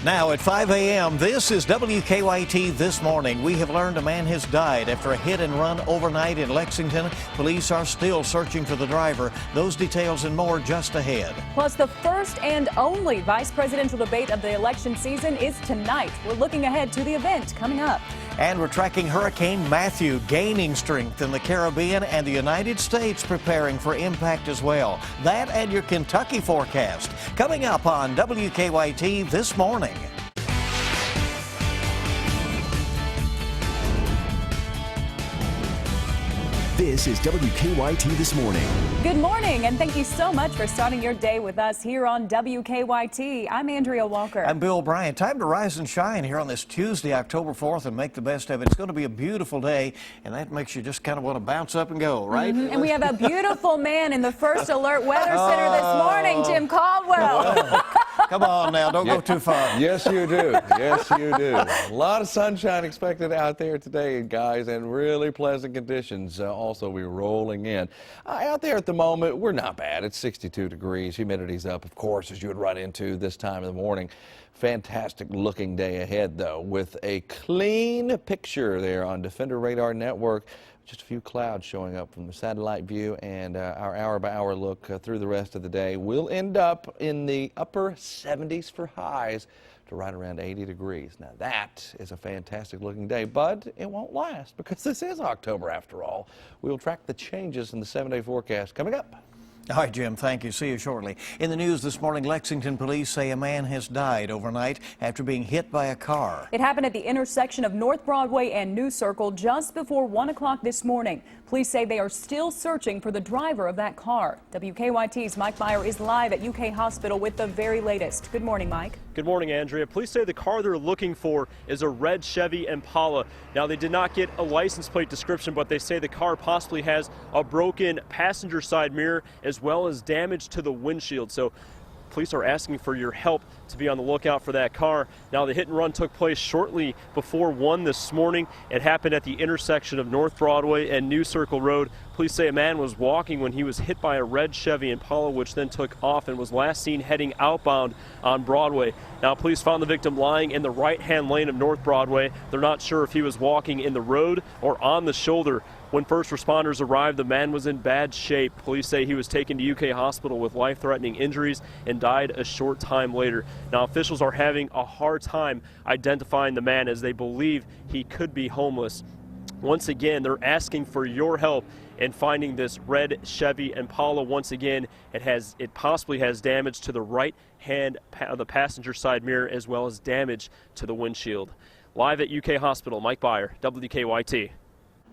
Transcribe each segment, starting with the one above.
Now at 5 a.m., this is WKYT This Morning. We have learned a man has died after a hit and run overnight in Lexington. Police are still searching for the driver. Those details and more just ahead. Plus, the first and only vice presidential debate of the election season is tonight. We're looking ahead to the event coming up. And we're tracking Hurricane Matthew gaining strength in the Caribbean and the United States preparing for impact as well. That and your Kentucky forecast coming up on WKYT This Morning. This is WKYT This Morning. Good morning, and thank you so much for starting your day with us here on WKYT. I'm Andrea Walker. I'm Bill Bryant. Time to rise and shine here on this Tuesday, October 4th, and make the best of it. It's going to be a beautiful day, and that makes you just kind of want to bounce up and go, right? And we have a beautiful man in the First Alert Weather Center this morning, Jim Caldwell. Come on now, don't go too far. Yes, you do. Yes, you do. A lot of sunshine expected out there today, guys, and really pleasant conditions. Also, we're rolling in. Out there at the moment, we're not bad. It's 62 degrees. Humidity's up, of course, as you would run into this time of the morning. Fantastic looking day ahead, though, with a clean picture there on Defender Radar Network. Just a few clouds showing up from the satellite view, and our hour-by-hour look through the rest of the day. We'll end up in the upper 70s for highs to right around 80 degrees. Now, that is a fantastic looking day, but it won't last because this is October after all. We'll track the changes in the 7-day forecast coming up. All right, Jim, thank you. See you shortly. In the news this morning, Lexington police say a man has died overnight after being hit by a car. It happened at the intersection of North Broadway and New Circle just before 1 o'clock this morning. Police say they are still searching for the driver of that car. WKYT's Mike Byer is live at UK Hospital with the very latest. Good morning, Mike. Good morning, Andrea. Police say the car they're looking for is a red Chevy Impala. Now, they did not get a license plate description, but they say the car possibly has a broken passenger side mirror as well as damage to the windshield. So police are asking for your help to be on the lookout for that car. Now, the hit and run took place shortly before 1 this morning. It happened at the intersection of North Broadway and New Circle Road. Police say a man was walking when he was hit by a red Chevy Impala, which then took off and was last seen heading outbound on Broadway. Now, police found the victim lying in the right-hand lane of North Broadway. They're not sure if he was walking in the road or on the shoulder. When first responders arrived, the man was in bad shape. Police say he was taken to UK Hospital with life-threatening injuries and died a short time later. Now, officials are having a hard time identifying the man as they believe he could be homeless. Once again, they're asking for your help in finding this red Chevy Impala. Once again, it possibly has damage to the right hand of the passenger side mirror as well as damage to the windshield. Live at UK Hospital, Mike Byer, WKYT.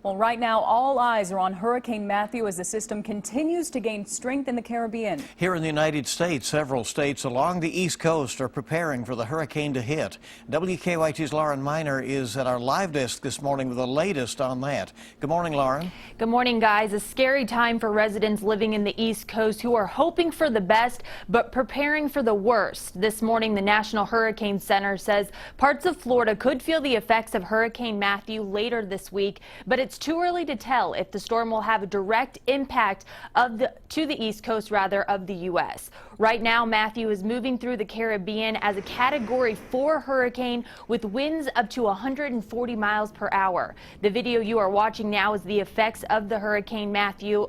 Well, right now, all eyes are on Hurricane Matthew as the system continues to gain strength in the Caribbean. Here in the United States, several states along the East Coast are preparing for the hurricane to hit. WKYT's Lauren Miner is at our live desk this morning with the latest on that. Good morning, Lauren. Good morning, guys. A scary time for residents living in the East Coast who are hoping for the best but preparing for the worst. This morning, the National Hurricane Center says parts of Florida could feel the effects of Hurricane Matthew later this week, but it's too early to tell if the storm will have a direct impact to the East Coast of the U.S. Right now, Matthew is moving through the Caribbean as a Category 4 hurricane with winds up to 140 miles per hour. The video you are watching now is the effects of the Hurricane Matthew,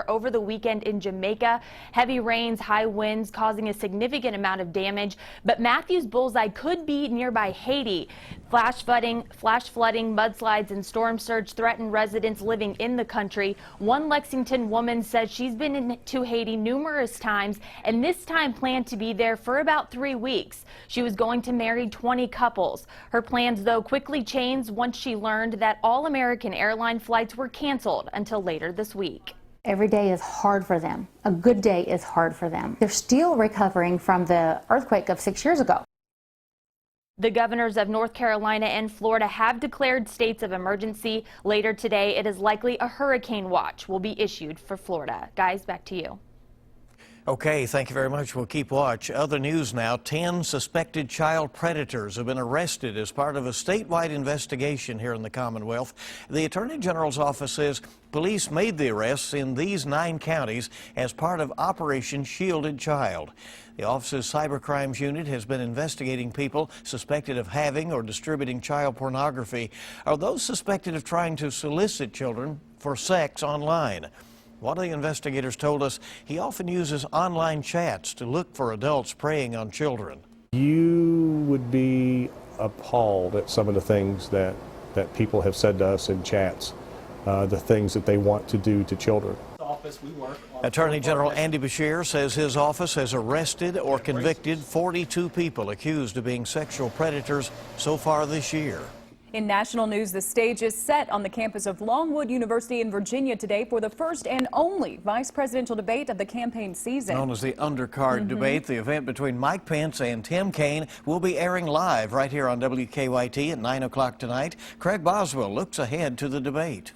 over the weekend in Jamaica. Heavy rains, high winds causing a significant amount of damage, but Matthew's bullseye could be nearby Haiti. Flash flooding, mudslides, and storm surge threaten residents living in the country. One Lexington woman says she's been to Haiti numerous times and this time planned to be there for about 3 weeks. She was going to marry 20 couples. Her plans, though, quickly changed once she learned that all American airline flights were canceled until later this week. Every day is hard for them. A good day is hard for them. They're still recovering from the earthquake of 6 years ago. The governors of North Carolina and Florida have declared states of emergency. Later today, it is likely a hurricane watch will be issued for Florida. Guys, back to you. Okay, thank you very much. We'll keep watch. Other news now. 10 suspected child predators have been arrested as part of a statewide investigation here in the Commonwealth. The Attorney General's office says police made the arrests in these 9 counties as part of Operation Shielded Child. The office's cyber crimes unit has been investigating people suspected of having or distributing child pornography or those suspected of trying to solicit children for sex online. One of the investigators told us he often uses online chats to look for adults preying on children. You would be appalled at some of the things that people have said to us in chats, the things that they want to do to children. Attorney General Andy Beshear says his office has arrested or convicted 42 people accused of being sexual predators so far this year. In national news, the stage is set on the campus of Longwood University in Virginia today for the first and only vice presidential debate of the campaign season. Known as the undercard debate, the event between Mike Pence and Tim Kaine will be airing live right here on WKYT at 9 o'clock tonight. Craig Boswell looks ahead to the debate.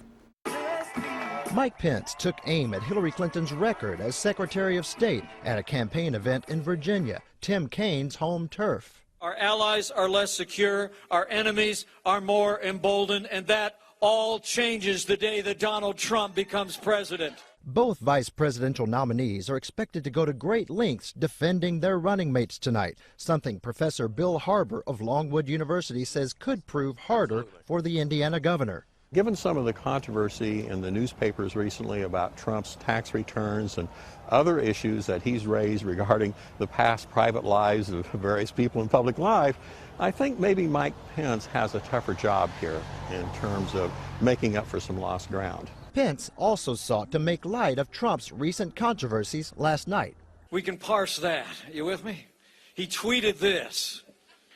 Mike Pence took aim at Hillary Clinton's record as Secretary of State at a campaign event in Virginia, Tim Kaine's home turf. Our allies are less secure, our enemies are more emboldened, and that all changes the day that Donald Trump becomes president. Both vice presidential nominees are expected to go to great lengths defending their running mates tonight, something Professor Bill Harbour of Longwood University says could prove harder for the Indiana governor. Given some of the controversy in the newspapers recently about Trump's tax returns and other issues that he's raised regarding the past private lives of various people in public life, I think maybe Mike Pence has a tougher job here in terms of making up for some lost ground. Pence also sought to make light of Trump's recent controversies last night. We can parse that. You with me? He tweeted this.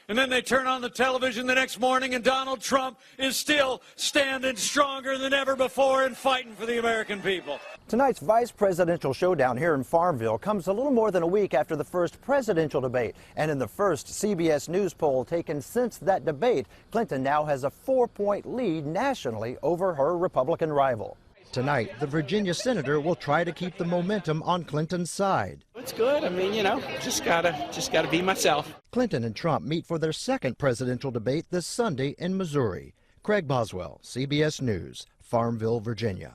And then they turn on the television the next morning and Donald Trump is still standing stronger than ever before and fighting for the American people. Tonight's vice presidential showdown here in Farmville comes a little more than a week after the first presidential debate. And in the first CBS News poll taken since that debate, Clinton now has a 4-point lead nationally over her Republican rival. Tonight, the Virginia senator will try to keep the momentum on Clinton's side. It's good. I mean, you know, just gotta be myself. Clinton and Trump meet for their second presidential debate this Sunday in Missouri. Craig Boswell, CBS News, Farmville, Virginia.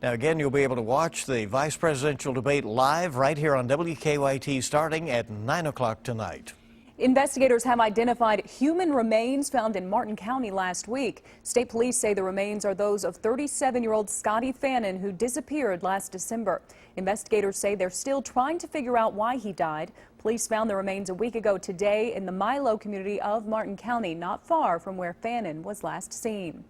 Now, again, you'll be able to watch the vice presidential debate live right here on WKYT starting at 9 o'clock tonight. Investigators have identified human remains found in Martin County last week. State police say the remains are those of 37-year-old Scotty Fannin, who disappeared last December. Investigators say they're still trying to figure out why he died. Police found the remains a week ago today in the Milo community of Martin County, not far from where Fannin was last seen.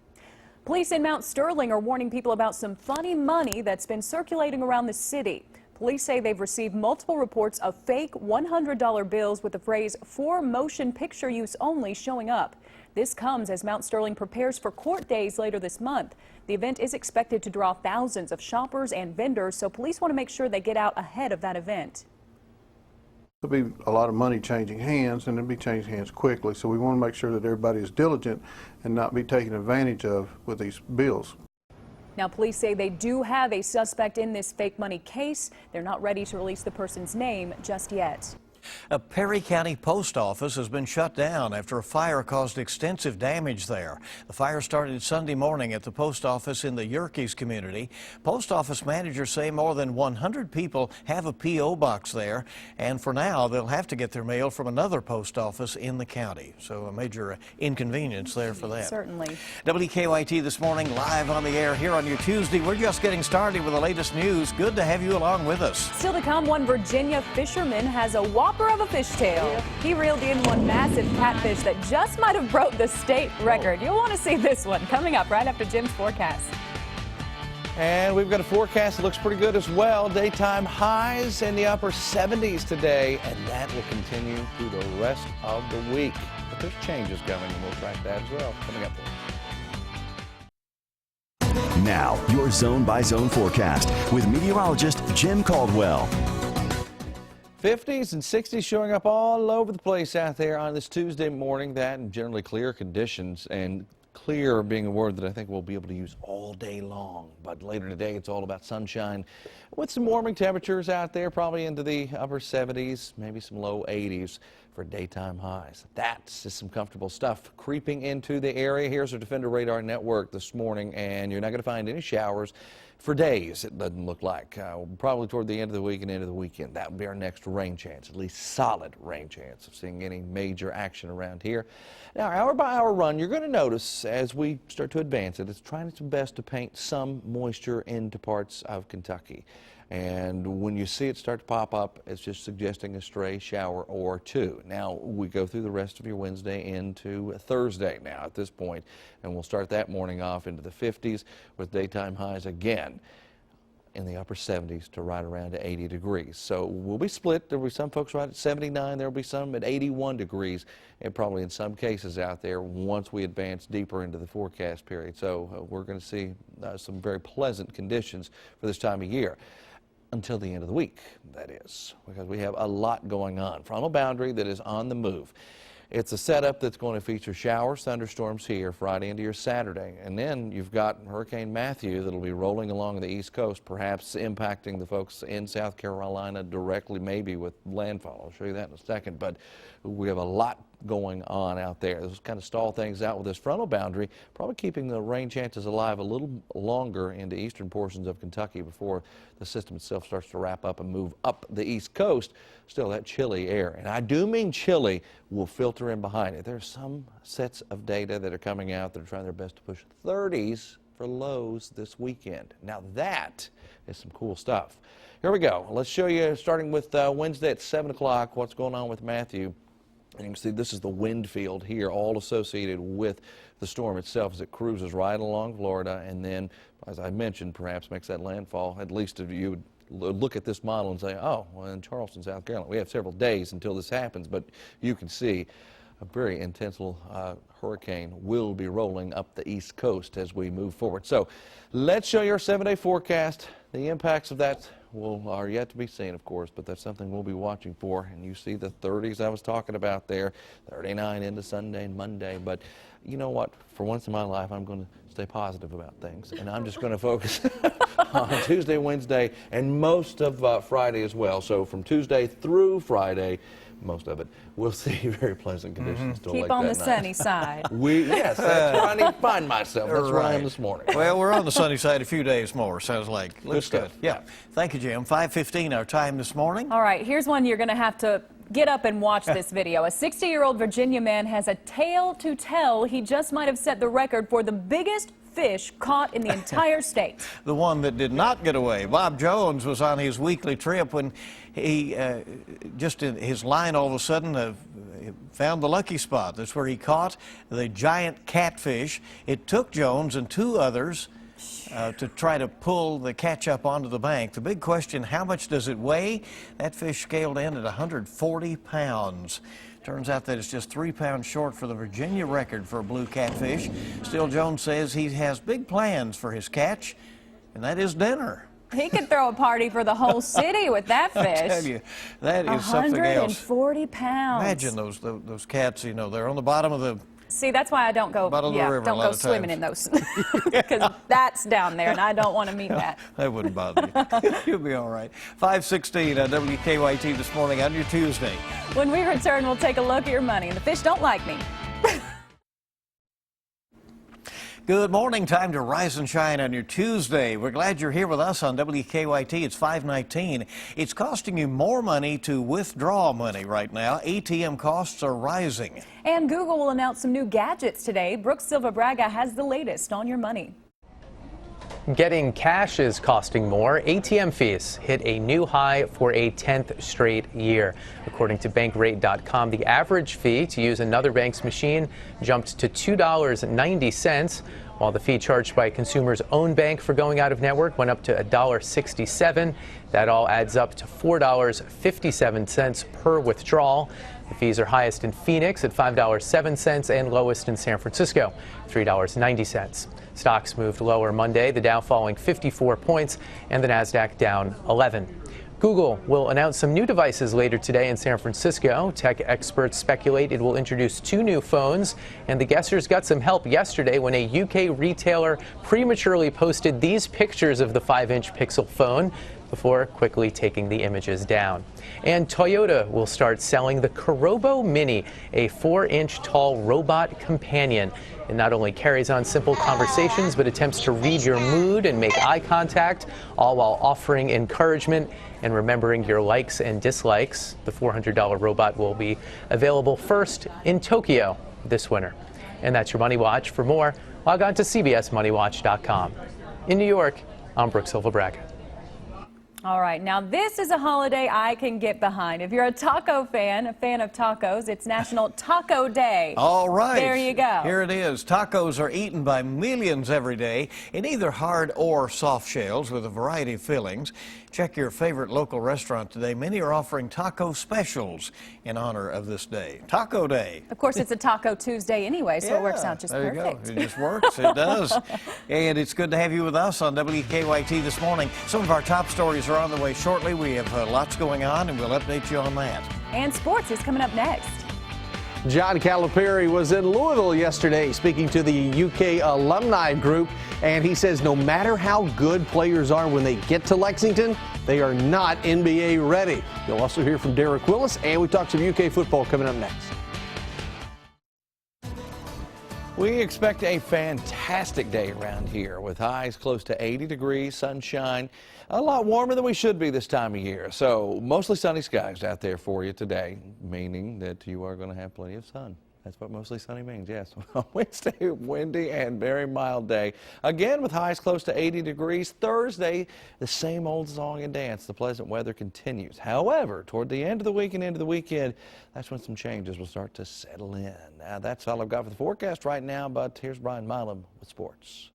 Police in Mount Sterling are warning people about some funny money that's been circulating around the city. Police say they've received multiple reports of fake $100 bills with the phrase "for motion picture use only" showing up. This comes as Mount Sterling prepares for court days later this month. The event is expected to draw thousands of shoppers and vendors, so police want to make sure they get out ahead of that event. There'll be a lot of money changing hands, and it'll be changing hands quickly, so we want to make sure that everybody is diligent and not be taken advantage of with these bills. Now, police say they do have a suspect in this fake money case. They're not ready to release the person's name just yet. A Perry County post office has been shut down after a fire caused extensive damage there. The fire started Sunday morning at the post office in the Yerkes community. Post office managers say more than 100 people have a P.O. box there, and for now they'll have to get their mail from another post office in the county. So a major inconvenience there for that. Certainly. WKYT this morning, live on the air here on your Tuesday. We're just getting started with the latest news. Good to have you along with us. Still to come, one Virginia fisherman has a whopper of a fishtail. He reeled in one massive catfish that just might have broke the state record. You'll want to see this one coming up right after Jim's forecast. And we've got a forecast that looks pretty good as well. Daytime highs in the upper 70s today, and that will continue through the rest of the week. But there's changes coming, and we'll track that as well coming up. Now, your zone-by-zone forecast with meteorologist Jim Caldwell. 50s and 60s showing up all over the place out there on this Tuesday morning. That and generally clear conditions and clear being a word that I think we'll be able to use all day long. But later today, it's all about sunshine with some warming temperatures out there, probably into the upper 70s, maybe some low 80s for daytime highs. That's just some comfortable stuff creeping into the area. Here's our Defender Radar Network this morning, and you're not going to find any showers for days, it doesn't look like. Probably toward the end of the week and into the weekend. That would be our next rain chance, at least solid rain chance of seeing any major action around here. Now, hour by hour run, you're going to notice as we start to advance it, it's trying its best to paint some moisture into parts of Kentucky. And when you see it start to pop up, it's just suggesting a stray shower or two. Now, we go through the rest of your Wednesday into Thursday now at this point, and we'll start that morning off into the 50s with daytime highs again in the upper 70s to right around to 80 degrees. So we'll be split. There'll be some folks right at 79. There'll be some at 81 degrees, and probably in some cases out there once we advance deeper into the forecast period. So we're going to see some very pleasant conditions for this time of year. Until the end of the week, that is, because we have a lot going on. Frontal boundary that is on the move. It's a setup that's going to feature showers, thunderstorms here Friday into your Saturday. And then you've got Hurricane Matthew that'll be rolling along the East Coast, perhaps impacting the folks in South Carolina directly, maybe with landfall. I'll show you that in a second. But we have a lot going on out there. This will kind of stall things out with this frontal boundary, probably keeping the rain chances alive a little longer into eastern portions of Kentucky before the system itself starts to wrap up and move up the East Coast. Still, that chilly air, and I do mean chilly, will filter in behind it. There's some sets of data that are coming out that are trying their best to push 30s for lows this weekend. Now that is some cool stuff. Here we go. Let's show you, starting with Wednesday at 7 o'clock, what's going on with Matthew. And you can see this is the wind field here, all associated with the storm itself as it cruises right along Florida, and then, as I mentioned, perhaps makes that landfall. At least if you would look at this model and say, oh, well, in Charleston, South Carolina, we have several days until this happens, but you can see a very intense hurricane will be rolling up the East Coast as we move forward. So let's show you our 7-day forecast. The impacts of that are yet to be seen, of course, but that's something we'll be watching for. And you see the 30s I was talking about there, 39 into Sunday and Monday. But you know what? For once in my life, I'm going to stay positive about things. And I'm just going to focus on Tuesday, Wednesday, and most of Friday as well. So from Tuesday through Friday, most of it, we'll see very pleasant conditions. Still Keep like on that the night. sunny side. Yes, that's where I need to find myself. That's where I am this morning. Well, we're on the sunny side a few days more, sounds like. Looks good. Yeah. Thank you, Jim. 5:15 our time this morning. All right, here's one you're going to have to get up and watch this video. A 60-year-old Virginia man has a tale to tell. He just might have set the record for the biggest fish caught in the entire state. The one that did not get away. Bob Jones was on his weekly trip when he, just in his line, all of a sudden found the lucky spot. That's where he caught the giant catfish. It took Jones and two others to try to pull the catch up onto the bank. The big question, how much does it weigh? That fish scaled in at 140 pounds. Turns out that it's just 3 pounds short for the Virginia record for a blue catfish. Still, Jones says he has big plans for his catch, and that is dinner. He could throw a party for the whole city with that fish. I tell you, that is something else. 140 pounds. Imagine those cats, you know, they're on the bottom of the... See, that's why I don't go. Bottom of the river don't go swimming in those, because that's down there, and I don't want to meet that. That wouldn't bother you. You'll be all right. 5:16 on WKYT this morning on your Tuesday. When we return, we'll take a look at your money. The fish don't like me. Good morning. Time to rise and shine on your Tuesday. We're glad you're here with us on WKYT. It's 5:19. It's costing you more money to withdraw money right now. ATM costs are rising. And Google will announce some new gadgets today. Brooks Silva Braga has the latest on your money. Getting cash is costing more. ATM fees hit a new high for a 10th straight year. According to Bankrate.com, the average fee to use another bank's machine jumped to $2.90, while the fee charged by a consumer's own bank for going out of network went up to $1.67. That all adds up to $4.57 per withdrawal. The fees are highest in Phoenix at $5.07 and lowest in San Francisco, $3.90. Stocks moved lower Monday, the Dow falling 54 points and the Nasdaq down 11. Google will announce some new devices later today in San Francisco. Tech experts speculate it will introduce 2 new phones, and the guessers got some help yesterday when a UK retailer prematurely posted these pictures of the 5-inch Pixel phone before quickly taking the images down. And Toyota will start selling the Korobo Mini, a 4-inch tall robot companion. It not only carries on simple conversations, but attempts to read your mood and make eye contact, all while offering encouragement and remembering your likes and dislikes. The $400 robot will be available first in Tokyo this winter. And that's your Money Watch. For more, log on to CBSMoneyWatch.com. In New York, I'm Brooke Silva-Braga. All right, now this is a holiday I can get behind. If you're a taco fan, a fan of tacos, it's National Taco Day. All right. There you go. Here it is. Tacos are eaten by millions every day in either hard or soft shells with a variety of fillings. Check your favorite local restaurant today. Many are offering taco specials in honor of this day. Taco Day. Of course, it's a Taco Tuesday anyway, so it works out just there perfect. You go. It just works. It does. And it's good to have you with us on WKYT this morning. Some of our top stories are on the way shortly. We have lots going on, and we'll update you on that. And sports is coming up next. John Calipari was in Louisville yesterday speaking to the UK alumni group, and he says no matter how good players are when they get to Lexington, they are not NBA ready. You'll also hear from Derek Willis, and we talk some UK football coming up next. We expect a fantastic day around here with highs close to 80 degrees, sunshine, a lot warmer than we should be this time of year. So mostly sunny skies out there for you today, meaning that you are going to have plenty of sun. That's what mostly sunny means, yes. Wednesday, windy and very mild day. Again, with highs close to 80 degrees. Thursday, the same old song and dance. The pleasant weather continues. However, toward the end of the week and into the weekend, that's when some changes will start to settle in. Now, that's all I've got for the forecast right now, but here's Brian Milam with sports.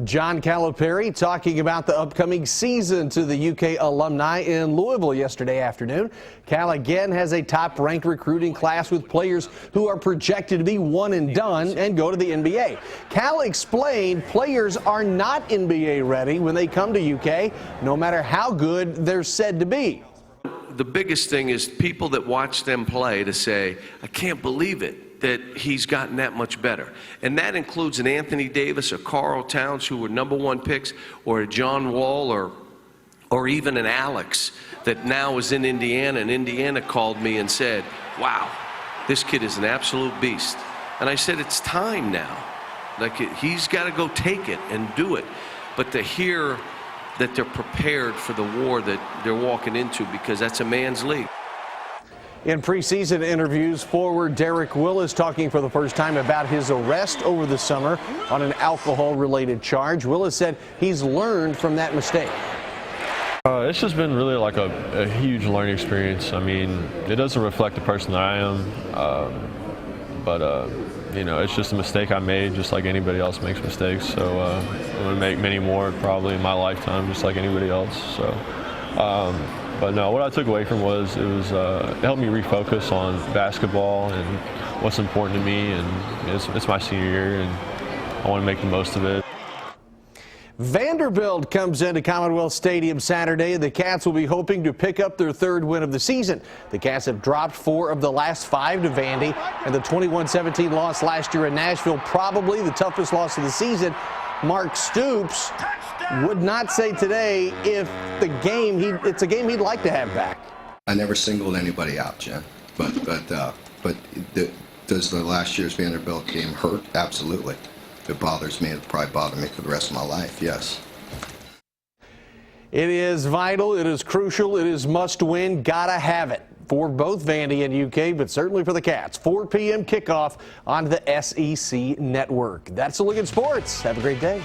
John Calipari talking about the upcoming season to the UK alumni in Louisville yesterday afternoon. Cal again has a top-ranked recruiting class with players who are projected to be one and done and go to the NBA. Cal explained players are not NBA ready when they come to UK, no matter how good they're said to be. The biggest thing is people that watch them play to say, I can't believe it that he's gotten that much better. And that includes an Anthony Davis, a Carl Towns, who were #1 picks, or a John Wall, or even an Alex that now is in Indiana, and Indiana called me and said, wow, this kid is an absolute beast. And I said, it's time now. Like, he's got to go take it and do it. But to hear that they're prepared for the war that they're walking into, because that's a man's league. In preseason interviews, forward Derek Willis talking for the first time about his arrest over the summer on an alcohol-related charge. Willis said he's learned from that mistake. It's just been really like a huge learning experience. I mean, it doesn't reflect the person that I am, but you know, it's just a mistake I made, just like anybody else makes mistakes. So I'm going to make many more probably in my lifetime, just like anybody else. So. But no, what I took away from it helped me refocus on basketball and what's important to me, and it's my senior year, and I want to make the most of it. Vanderbilt comes into Commonwealth Stadium Saturday. The Cats will be hoping to pick up their 3rd win of the season. The Cats have dropped 4 of the last 5 to Vandy, and the 21-17 loss last year in Nashville, probably the toughest loss of the season. Mark Stoops would not say today if it's a game he'd like to have back. I never singled anybody out, Jim, but does the last year's Vanderbilt game hurt? Absolutely. If it bothers me, it'll probably bother me for the rest of my life, yes. It is vital, it is crucial, it is must win, gotta have it for both Vandy and UK, but certainly for the Cats. 4 p.m. kickoff on the SEC network. That's a look at sports. Have a great day.